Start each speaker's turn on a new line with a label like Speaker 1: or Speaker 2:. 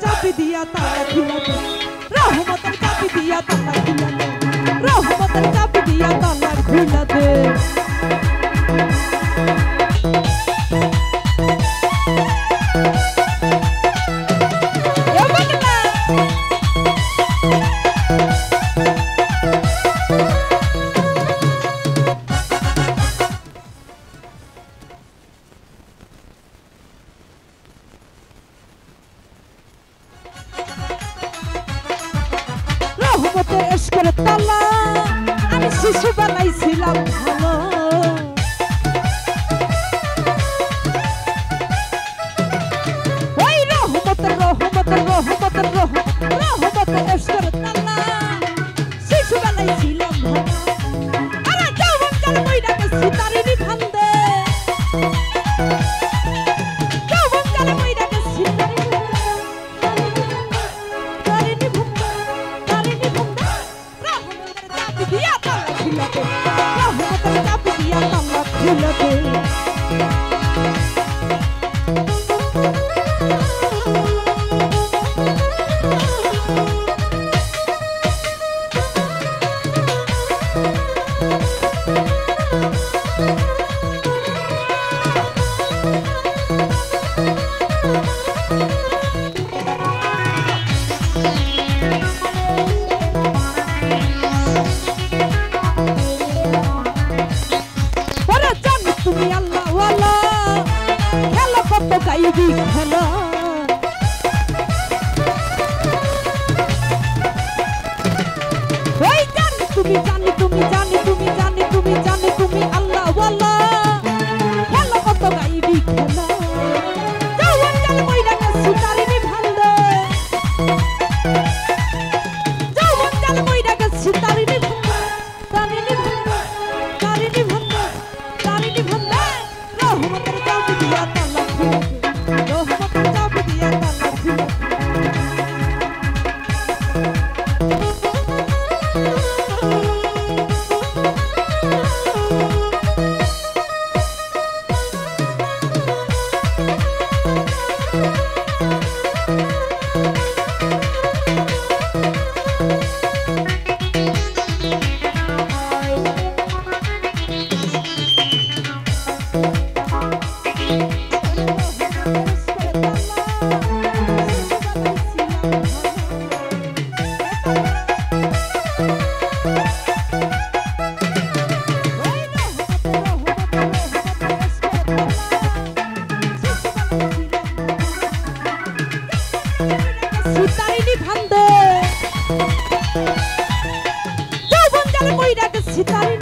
Speaker 1: চাবি দিয়া তালা খুলে দে, রহমতের চাবি দিয়া তালা খুলে দে, রহমতের চাবি দিয়া তালা খুলে দে। রহমতের এশকের তালা আমি শিশুবেলায় ছিলাম ভালো, ওই রহমতের রহমতের রহমতের রহমতের এশকের তালা শিশুবেলায় ছিলাম ভালো। আরে যৌবন কাল মইরা গেছি তারিনি ফান্দে, যৌবন কাল মইরা গেছি তারিনি দিয়া তালা খুলে দে, রহমতের চাবি দিয়া তালা খুলে দে। তুমি আল্লাহ ওয়ালা খেলা কত গাইবি খেলা, ওই জানি তুমি জানি তুমি জানি তুমি জানি তুমি জানি তুমি আল্লাহ ওয়ালা খেলা কত গাইবি খেলা। যৌবন কাল মইরা গেছি তারিনি ফান্দে, যৌবন কাল মইরা গেছি তারিনি ফান্দে, তারিনি ফান্দে, তারিনি ফান্দে, তারিনি ফান্দে। রহমতের চাবি দিয়া তালা খুলে দে, রহমতের চাবি দিয়া তালা খুলে দে। তারিনি ফান্দে, যৌবন কাল মইরা গেছি তারিনি